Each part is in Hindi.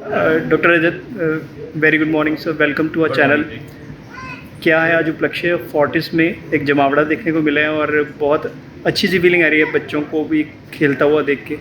Doctor Rajat, very good morning sir, welcome to our channel. क्या है आज उपलक्ष्य फोर्टिस में एक जमावड़ा देखने को मिला है और बहुत अच्छी सी फीलिंग आ रही है बच्चों को भी खेलता हुआ देख के।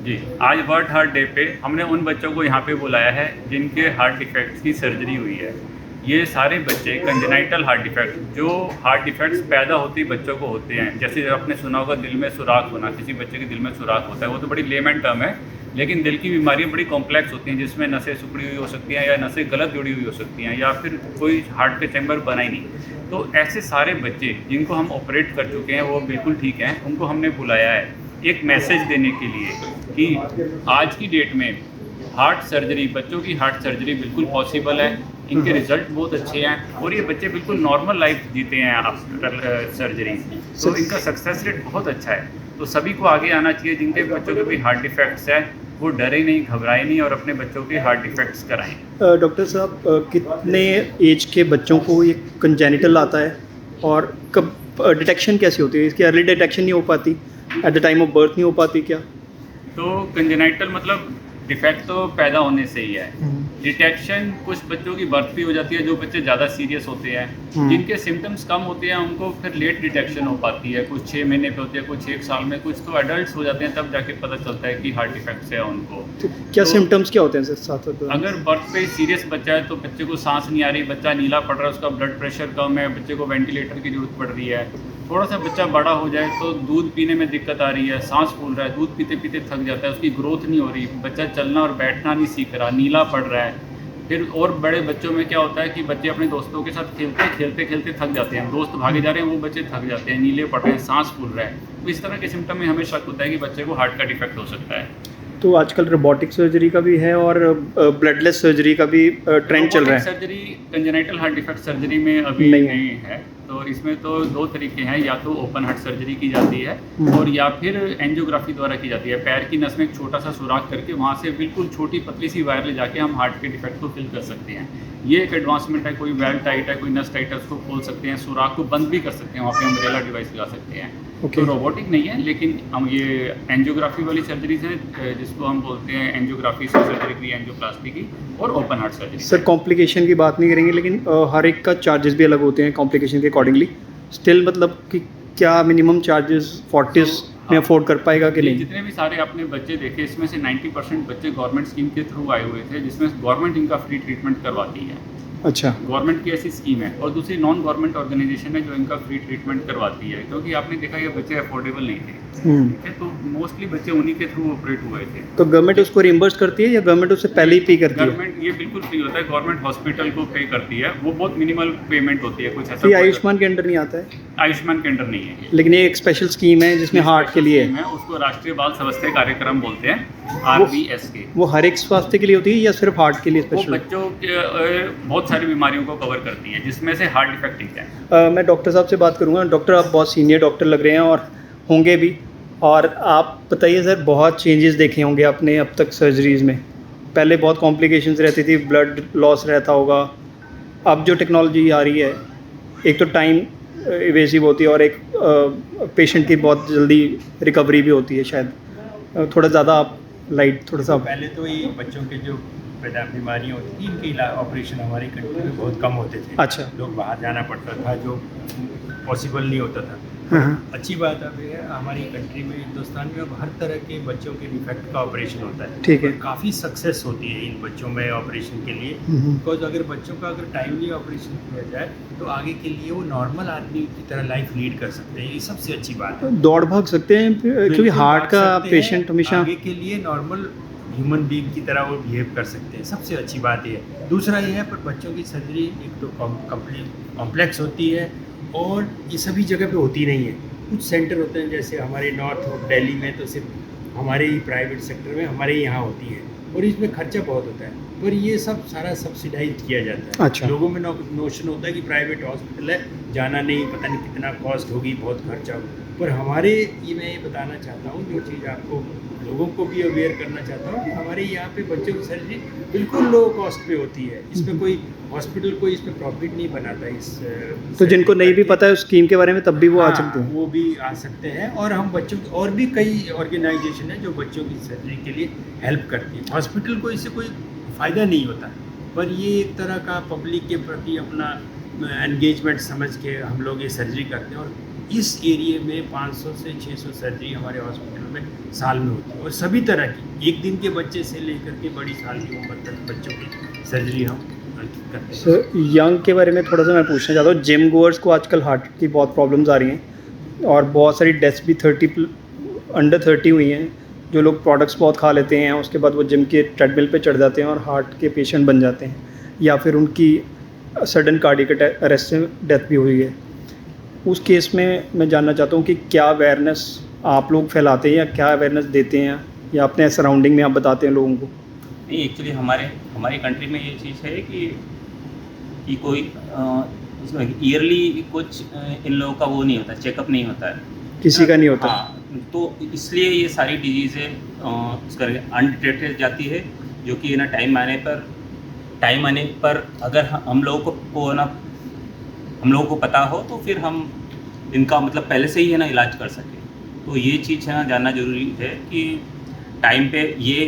जी, आज वर्ल्ड हार्ट डे पे हमने उन बच्चों को यहाँ पे बुलाया है जिनके हार्ट डिफेक्ट्स की सर्जरी हुई है। ये सारे बच्चे कंजेनाइटल हार्ट डिफेक्ट, जो हार्ट डिफेक्ट्स पैदा होते ही बच्चों को होते हैं, जैसे आपने सुना होगा दिल में सुराख होना, किसी बच्चे के दिल में सुराख होता है, वो तो बड़ी लेमन टर्म है, लेकिन दिल की बीमारियाँ बड़ी कॉम्प्लेक्स होती हैं जिसमें नसें सिकुड़ी हुई हो सकती हैं या नसें गलत जुड़ी हुई हो सकती हैं या फिर कोई हार्ट का चैम्बर बना ही नहीं। तो ऐसे सारे बच्चे जिनको हम ऑपरेट कर चुके हैं वो बिल्कुल ठीक हैं, उनको हमने बुलाया है एक मैसेज देने के लिए कि आज की डेट में हार्ट सर्जरी, बच्चों की हार्ट सर्जरी बिल्कुल पॉसिबल है, इनके रिजल्ट बहुत अच्छे हैं और ये बच्चे बिल्कुल नॉर्मल लाइफ जीते हैं आफ्टर सर्जरी। तो इनका सक्सेस रेट बहुत अच्छा है। तो सभी को आगे आना चाहिए जिनके बच्चों के भी हार्ट डिफेक्ट्स हैं, वो डरे नहीं, घबराए नहीं और अपने बच्चों के हार्ट डिफेक्ट्स कराएं। डॉक्टर साहब, कितने एज के बच्चों को ये कंजेनिटल आता है और कब डिटेक्शन कैसी होती है? इसकी अर्ली डिटेक्शन नहीं हो पाती, at the time of birth नहीं हो पाती क्या? तो कंजेनाइटल मतलब डिफेक्ट तो पैदा होने से ही है। डिटेक्शन कुछ बच्चों की बर्थ भी हो जाती है, जो बच्चे ज़्यादा सीरियस होते हैं, जिनके सिम्टम्स कम होते हैं उनको फिर लेट डिटेक्शन हो पाती है, कुछ 6 महीने पे होती है, कुछ 1 साल में, कुछ तो एडल्ट हो जाते हैं तब जाके पता चलता है कि हार्ट डिफेक्ट्स है उनको। तो क्या सिम्टम्स क्या होते हैं सर साथ साथ? अगर बर्थ पे सीरियस बच्चा है तो बच्चे को सांस नहीं आ रही, बच्चा नीला पड़ रहा है, उसका ब्लड प्रेशर कम है, बच्चे को वेंटिलेटर की जरूरत पड़ रही है। थोड़ा सा बच्चा बड़ा हो जाए तो दूध पीने में दिक्कत आ रही है, सांस फूल रहा है, दूध पीते पीते थक जाता है, उसकी ग्रोथ नहीं हो रही, बच्चा चलना और बैठना नहीं सीख रहा, नीला पड़ रहा है। फिर और बड़े बच्चों में क्या होता है कि बच्चे अपने दोस्तों के साथ खेलते खेलते थक जाते हैं, दोस्त भागे जा रहे हैं, वो बच्चे थक जाते हैं, नीले पड़ रहे हैं, सांस फूल रहा है। तो इस तरह के सिम्टम में हमें शक होता है कि बच्चे को हार्ट का डिफेक्ट हो सकता है। तो आजकल रोबोटिक सर्जरी का भी है और ब्लडलेस सर्जरी का भी ट्रेंड चल रहा है। Surgery congenital heart defect surgery में अभी नहीं है। तो इसमें तो 2 तरीके हैं, या तो ओपन हार्ट सर्जरी की जाती है और या फिर एंजियोग्राफी द्वारा की जाती है। पैर की नस में एक छोटा सा सुराख करके वहाँ से बिल्कुल छोटी पतली सी वायर ले जाके हम हार्ट के डिफेक्ट को फिल कर सकते हैं। ये एक एडवांसमेंट है। कोई वेल्व टाइट है, कोई नस टाइट है, उसको खोल सकते हैं, सुराख को बंद भी कर सकते हैं, वहाँ पे अम्ब्रेला डिवाइस लगा सकते हैं। तो रोबोटिक नहीं है, लेकिन हम ये एंजियोग्राफी वाली सर्जरीज हैं जिसको हम बोलते हैं एंजियोग्राफी से सर्जरी की, एंजियोप्लास्टी की और open heart surgery. Sir complication की बात नहीं करेंगे, लेकिन हर एक का चार्जेस भी अलग होते हैं कॉम्प्लिकेशन के अकॉर्डिंगली। स्टिल मतलब कि क्या मिनिमम चार्जेस फोर्टिस में अफोर्ड कर पाएगा कि नहीं? जितने भी सारे आपने बच्चे देखे, इसमें से 90% बच्चे गवर्नमेंट स्कीम के थ्रू आए हुए थे, जिसमें गवर्नमेंट इनका फ्री ट्रीटमेंट करवाती है। अच्छा, गवर्नमेंट की ऐसी स्कीम है। और दूसरी नॉन गवर्नमेंट ऑर्गेनाइजेशन है जो इनका फ्री ट्रीटमेंट करवाती है, क्योंकि आपने देखा ये बच्चे अफोर्डेबल नहीं थे, ठीक है, तो मोस्टली बच्चे उन्हीं के थ्रू ऑपरेट हुए थे। तो गवर्नमेंट उसको रिइंबर्स करती है या गवर्नमेंट उससे पहले ही पे करती है? गवर्नमेंट ये बिल्कुल फ्री होता है, गवर्नमेंट हॉस्पिटल को पे करती है, वो बहुत मिनिमल पेमेंट होती है, कुछ ऐसा। ये आयुष्मान के अंडर नहीं आता है? आयुष्मान के अंडर नहीं है, लेकिन ये एक स्पेशल स्कीम है जिसमें हार्ट के लिए है, उसको राष्ट्रीय बाल स्वास्थ्य कार्यक्रम बोलते हैं, RBS के। वो हर एक स्वास्थ्य के लिए होती है या सिर्फ हार्ट के लिए वो स्पेशल? बच्चों के बहुत सारी बीमारियों को कवर करती है, जिसमें से हार्ट डिफेक्ट एक है। मैं डॉक्टर साहब से बात करूंगा। डॉक्टर, आप बहुत सीनियर डॉक्टर लग रहे हैं और होंगे भी, और आप बताइए सर, बहुत चेंजेस देखे होंगे आपने अब तक सर्जरीज़ में। पहले बहुत कॉम्प्लिकेशंस रहती थी, ब्लड लॉस रहता होगा। अब जो टेक्नोलॉजी आ रही है, एक तो टाइम इवेसिव होती है और एक पेशेंट की बहुत जल्दी रिकवरी भी होती है शायद। थोड़ा ज़्यादा आप लाइट थोड़ा सा। पहले तो ये बच्चों के जो बीमारियाँ होती थी, इनके ऑपरेशन हमारी कंट्री में बहुत कम होते थे। अच्छा। लोग बाहर जाना पड़ता था, जो पॉसिबल नहीं होता था। हाँ। अच्छी बात अब ये है, हमारी कंट्री में, हिंदुस्तान में अब हर तरह के बच्चों के डिफेक्ट का ऑपरेशन होता है। ठीक है। काफ़ी सक्सेस होती है इन बच्चों में ऑपरेशन के लिए, बिकॉज अगर बच्चों का अगर टाइमली ऑपरेशन किया जाए तो आगे के लिए वो नॉर्मल आदमी की तरह लाइफ लीड कर सकते हैं। ये सबसे अच्छी बात है। दौड़ भाग सकते हैं क्योंकि हार्ट का पेशेंट हमेशा आगे के लिए नॉर्मल ह्यूमन बीइंग की तरह वो बिहेव कर सकते हैं। सबसे अच्छी बात ये है। दूसरा ये है, पर बच्चों की सर्जरी एक तो कॉम्प्लेक्स होती है और ये सभी जगह पे होती नहीं है। कुछ सेंटर होते हैं, जैसे हमारे नॉर्थ ऑफ दिल्ली में तो सिर्फ हमारे ही प्राइवेट सेक्टर में हमारे यहाँ होती है और इसमें खर्चा बहुत होता है, पर ये सब सारा सब्सिडाइज किया जाता है। अच्छा। लोगों में नोशन होता है कि प्राइवेट हॉस्पिटल है, जाना नहीं, पता नहीं कितना कॉस्ट होगी, बहुत खर्चा होगा। पर हमारे ये, मैं ये बताना चाहता हूँ, जो चीज़ आपको लोगों को भी अवेयर करना चाहता हूँ कि हमारे यहाँ पे बच्चों की सर्जरी बिल्कुल लो कॉस्ट पे होती है। इसमें कोई हॉस्पिटल कोई इस पे प्रॉफिट नहीं बनाता इस तो जिनको नहीं भी पता है उस स्कीम के बारे में तब भी वो आ हाँ, सकते हैं। वो भी आ सकते हैं। और हम बच्चों की और भी कई ऑर्गेनाइजेशन है जो बच्चों की सर्जरी के लिए हेल्प करती है। हॉस्पिटल को इससे कोई फ़ायदा नहीं होता, पर ये एक तरह का पब्लिक के प्रति अपना एंगेजमेंट समझ के हम लोग ये सर्जरी करते हैं। और इस एरिया में 500 से 600 सर्जरी हमारे हॉस्पिटल में साल में होती है, और सभी तरह की, एक दिन के बच्चे से लेकर के बड़ी साल की उम्र तक बच्चों की सर्जरी हम करते हैं। सर यंग के बारे में थोड़ा सा मैं पूछना चाहता हूँ। जिम गोअर्स को आजकल हार्ट की बहुत प्रॉब्लम्स आ रही हैं और बहुत सारी डेथ्स भी अंडर 30 हुई हैं। जो लोग प्रोडक्ट्स बहुत खा लेते हैं उसके बाद वो जिम के ट्रेडमिल पे चढ़ जाते हैं और हार्ट के पेशेंट बन जाते हैं, या फिर उनकी सडन कार्डियक अरेस्ट से डेथ भी हुई है। उस केस में मैं जानना चाहता हूँ कि क्या अवेयरनेस आप लोग फैलाते हैं या क्या अवेयरनेस देते हैं या अपने सराउंडिंग में आप बताते हैं लोगों को? नहीं, एक्चुअली हमारी कंट्री में ये चीज़ है कि कोई ईयरली कुछ इन लोगों का वो नहीं होता, चेकअप नहीं होता है, किसी का नहीं होता। हाँ, तो इसलिए ये सारी डिजीज़ें अनडिटेक्टेड जाती है, जो कि ना टाइम आने पर अगर हम लोगों को पता हो तो फिर हम इनका मतलब पहले से ही है ना इलाज कर सकें। तो ये चीज़ है ना जानना ज़रूरी है कि टाइम पे ये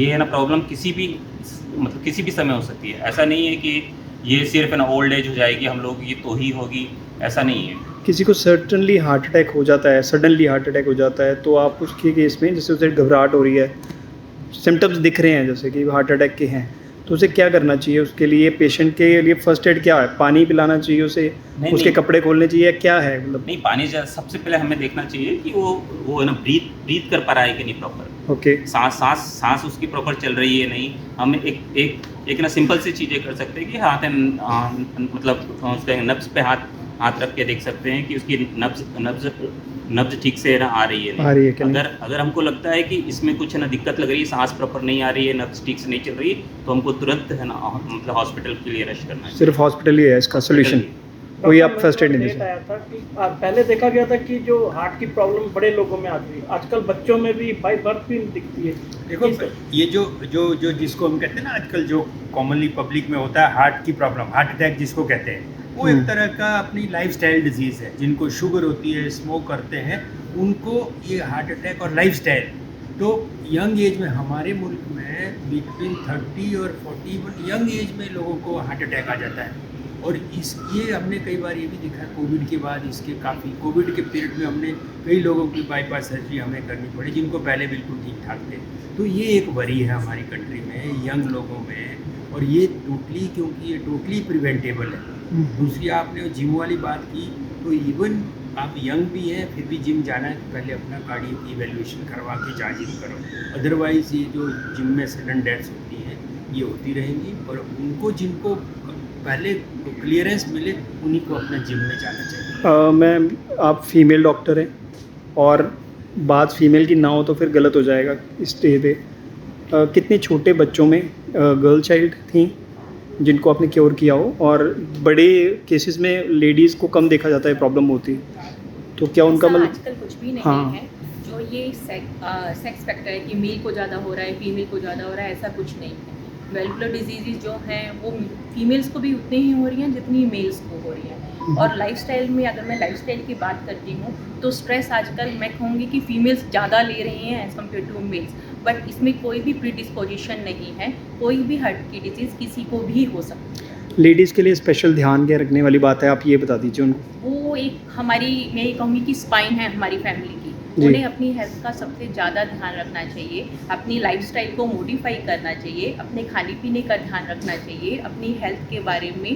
है ना प्रॉब्लम किसी भी समय हो सकती है। ऐसा नहीं है कि ये सिर्फ है ना ओल्ड एज हो जाएगी हम लोग ये तो ही होगी, ऐसा नहीं है। किसी को सर्टनली हार्ट अटैक हो जाता है, सडनली हार्ट अटैक हो जाता है, तो आप उसके केस में जैसे उसे घबराहट हो रही है, सिम्टम्स दिख रहे हैं जैसे कि हार्ट अटैक के हैं, तो उसे क्या करना चाहिए? उसके लिए पेशेंट के लिए फर्स्ट एड क्या है? पानी पिलाना चाहिए उसे, उसके कपड़े खोलने चाहिए, क्या है मतलब? नहीं, पानी सबसे पहले हमें देखना चाहिए कि वो है ना ब्रीथ कर पा रहा है कि नहीं प्रॉपर। ओके। सांस उसकी प्रॉपर चल रही है नहीं। हम एक ना सिंपल सी चीज़ें कर सकते हैं कि मतलब उसके नब्ज़ पे हाथ रख के देख सकते हैं कि उसकी नब्ज़ ठीक से है ना आ रही है नहीं। अगर हमको लगता है कि इसमें कुछ है ना दिक्कत लग रही है, सांस प्रॉपर नहीं आ रही है, नब्ज़ ठीक से नहीं चल रही, तो हमको तुरंत है ना मतलब हॉस्पिटल के लिए रश करना है। सिर्फ हॉस्पिटल ही है इसका सोल्यूशन, कोई आप फर्स्ट एड नहीं दे आया था कि पहले देखा गया था कि जो हार्ट की प्रॉब्लम बड़े लोगों में आती है, आजकल बच्चों में भी बाय बर्थ भी दिखती है। देखो ये जो जिसको हम कहते हैं ना आजकल जो कॉमनली पब्लिक में होता है हार्ट की प्रॉब्लम, हार्ट अटैक जिसको कहते हैं, वो एक तरह का अपनी लाइफस्टाइल डिजीज़ है। जिनको शुगर होती है, स्मोक करते हैं, उनको ये हार्ट अटैक और लाइफस्टाइल, तो यंग एज में हमारे मुल्क में बिटवीन 30 और 41 यंग एज में लोगों को हार्ट अटैक आ जाता है। और ये हमने कई बार ये भी देखा है कोविड के बाद, इसके काफ़ी कोविड के पीरियड में हमने कई लोगों की बाईपास सर्जरी हमें करनी पड़ी जिनको पहले बिल्कुल ठीक ठाक थे। तो ये एक वरी है हमारी कंट्री में यंग लोगों में, और ये क्योंकि ये टोटली प्रिवेंटेबल है। दूसरी आपने जिम वाली बात की, तो इवन आप यंग भी हैं फिर भी जिम जाना है तो पहले अपना कार्डियक इवैल्यूएशन करवा के जा जिम करो। अदरवाइज़ ये जो जिम में सडन डेथ्स होती हैं ये होती रहेंगी, और जिनको पहले क्लियरेंस मिले उन्हीं को अपना जिम में जाना चाहिए। मैम आप फीमेल डॉक्टर हैं और बात फीमेल की ना हो तो फिर गलत हो जाएगा इस स्टेज पे। कितने छोटे बच्चों में गर्ल चाइल्ड थी जिनको आपने क्योर किया हो, और बड़े केसेस में लेडीज़ को कम देखा जाता है प्रॉब्लम होती है, तो क्या उनका मतलब आजकल कुछ भी नहीं हाँ। है जो ये सेक्स फैक्टर है कि मेल को ज़्यादा हो रहा है फीमेल को ज़्यादा हो रहा है, ऐसा कुछ नहीं है। वेलकुलर डिजीज़ जो हैं वो फीमेल्स को भी उतनी ही हो रही हैं जितनी मेल्स को हो रही हैं। और लाइफस्टाइल में अगर मैं लाइफस्टाइल की बात करती हूँ तो स्ट्रेस आजकल मैं कहूँगी कि फीमेल्स ज़्यादा ले रही हैं as compare to males, but इसमें कोई भी प्रीडिस्पोजिशन नहीं है, कोई भी हार्ट की डिजीज़ किसी को भी हो सकती है। लेडीज़ के लिए स्पेशल ध्यान क्या रखने वाली बात है, आप ये बता दीजिए उनको। वो एक हमारी, मैं ये कहूँगी कि स्पाइन है हमारी फैमिली की, उन्हें अपनी हेल्थ का सबसे ज़्यादा ध्यान रखना चाहिए, अपनी लाइफस्टाइल को मॉडिफाई करना चाहिए, अपने खाने पीने का ध्यान रखना चाहिए, अपनी हेल्थ के बारे में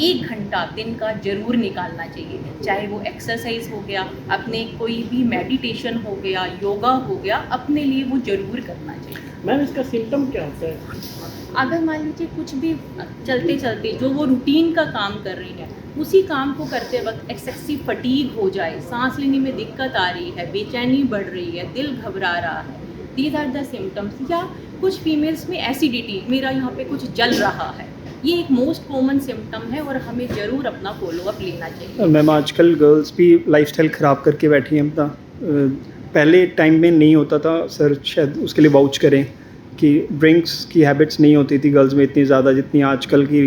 1 घंटा दिन का ज़रूर निकालना चाहिए, चाहे वो एक्सरसाइज हो गया, अपने कोई भी मेडिटेशन हो गया, योगा हो गया, अपने लिए वो ज़रूर करना चाहिए। मैम इसका सिम्टम क्या होता है? अगर मान लीजिए कुछ भी चलते चलते जो वो रूटीन का काम कर रही है उसी काम को करते वक्त एक्सेसिव फटीग हो जाए, सांस लेने में दिक्कत आ रही है, बेचैनी बढ़ रही है, दिल घबरा रहा है, दीज आर द सिम्टम्स। या कुछ फीमेल्स में एसिडिटी, मेरा यहाँ पे कुछ जल रहा है, ये एक मोस्ट कॉमन सिम्टम है और हमें ज़रूर अपना फॉलोअप लेना चाहिए। मैम आजकल गर्ल्स भी लाइफस्टाइल ख़राब करके बैठी हैं अपना, पहले टाइम में नहीं होता था सर, शायद उसके लिए वाउच करें, कि ड्रिंक्स की हैबिट्स नहीं होती थी गर्ल्स में इतनी ज़्यादा जितनी आजकल की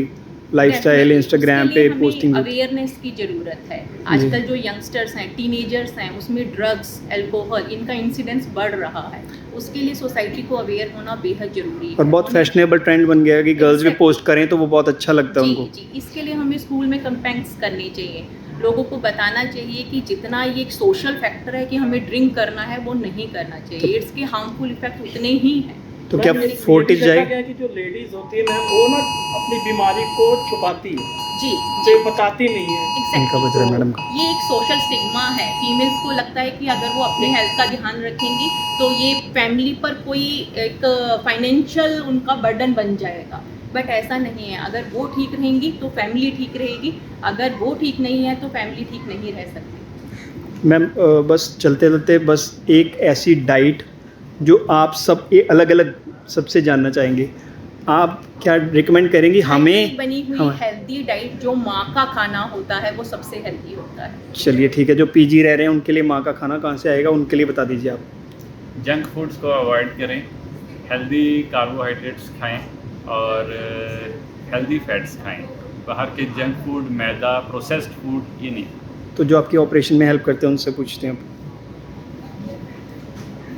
लाइफस्टाइल इंस्टाग्राम पे पोस्टिंग। अवेयरनेस की ज़रूरत है। आजकल जो यंगस्टर्स हैं, टीनेजर्स हैं, उसमें ड्रग्स, अल्कोहल, इनका इंसिडेंस बढ़ रहा है। उसके लिए सोसाइटी को अवेयर होना बेहद ज़रूरी है। और बहुत फैशनेबल ट्रेंड बन गया है कि गर्ल्स भी पोस्ट करें तो वो बहुत अच्छा लगता है जी उनको। जी, इसके लिए हमें स्कूल में कैंपेन्स करने चाहिए, लोगों को बताना चाहिए कि जितना ये एक सोशल फैक्टर है कि हमें ड्रिंक करना है वो नहीं करना चाहिए। इसके हार्मफुल इफेक्ट उतने ही हैं। तो क्या मैम, ये 40 देखा जाए? गया कि जो लेडीज होती है मैम, वो ना अपनी बीमारी को छुपाती है, जी जो बताती नहीं है। इनका बज रहा है मैडम का। ये एक सोशल स्टिग्मा है। फीमेल्स को लगता है कि अगर वो अपने हेल्थ का ध्यान रखेंगी तो ये फैमिली पर कोई एक फाइनेंशियल उनका बर्डन बन जाएगा, बट ऐसा नहीं है। अगर वो ठीक रहेंगी तो फैमिली ठीक रहेगी, अगर वो ठीक नहीं है तो फैमिली ठीक नहीं रह सकती। मैम बस चलते चलते बस एक ऐसी डाइट जो आप सब ये अलग अलग सबसे जानना चाहेंगे, आप क्या रिकमेंड करेंगी हमें? Handmade बनी हुई हाँ। हेल्दी डाइट जो माँ का खाना होता है वो सबसे हेल्दी होता है। चलिए ठीक है, जो पीजी रह रहे हैं उनके लिए माँ का खाना कहाँ से आएगा, उनके लिए बता दीजिए आप। जंक फूड्स को अवॉइड करें, हेल्दी कार्बोहाइड्रेट्स खाएं और हेल्दी फैट्स खाएं। बाहर के जंक फूड, मैदा, प्रोसेस्ड फूड ये नहीं। तो जो आपके ऑपरेशन में हेल्प करते हैं उनसे पूछते हैं आप।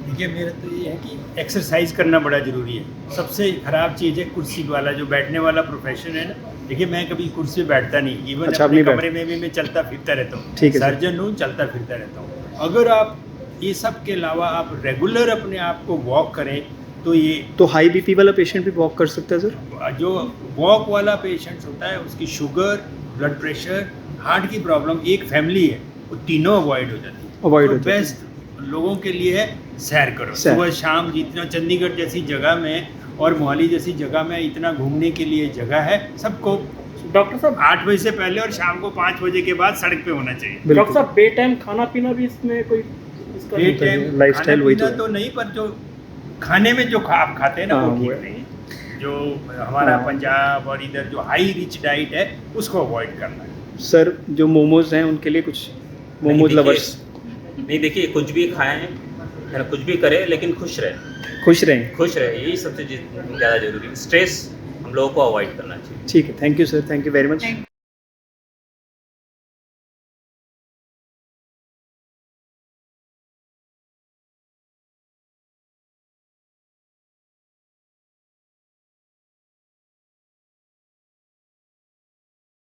देखिए, मेरा तो ये है कि एक्सरसाइज करना बड़ा ज़रूरी है। सबसे ख़राब चीज़ है कुर्सी वाला, जो बैठने वाला प्रोफेशन है ना। देखिए, मैं कभी कुर्सी पे बैठता नहीं, इवन अच्छा, अपने आप नहीं कमरे में भी मैं चलता फिरता रहता हूँ। ठीक है सर। सर्जन हूँ, चलता फिरता रहता हूँ। अगर आप ये सब के अलावा आप रेगुलर अपने आप को वॉक करें तो ये तो हाई बीपी वाला पेशेंट भी वॉक कर सकता है सर? जो वॉक वाला पेशेंट्स होता है उसकी शुगर, ब्लड प्रेशर, हार्ट की प्रॉब्लम, एक फैमिली है, वो तीनों अवॉइड हो जाती है। Avoid तो हो जाती है। बेस्ट लोगों के लिए है सैर करो। सैर। सुबह शाम जितना चंडीगढ़ जैसी जगह में और मोहाली जैसी जगह में इतना घूमने के लिए जगह है, सबको डॉक्टर साहब 8 बजे से पहले और शाम को 5 बजे के बाद सड़क पे होना चाहिए। बिल्कुल। डॉक्टर साहब बे टाइम खाना पीना भी इसमें कोई इसका बे टाइम lifestyle वही तो खाना है। तो नहीं, पर जो खाने में जो आप खाते हैं ना हाँ, वो वो ठीक है। नहीं। जो हमारा हाँ। पंजाब और इधर जो हाई रिच डाइट है उसको अवॉइड करना है। सर जो मोमोज हैं उनके लिए कुछ, नहीं, मोमोज देखिए- लवर्स नहीं, देखिए, कुछ भी खाएं है ना, कुछ भी करें लेकिन खुश रहें। खुश रहें। खुश रहे, यही सबसे ज़्यादा जरूरी है। स्ट्रेस हम लोगों को अवॉइड करना चाहिए। ठीक है, thank you sir, thank you very much.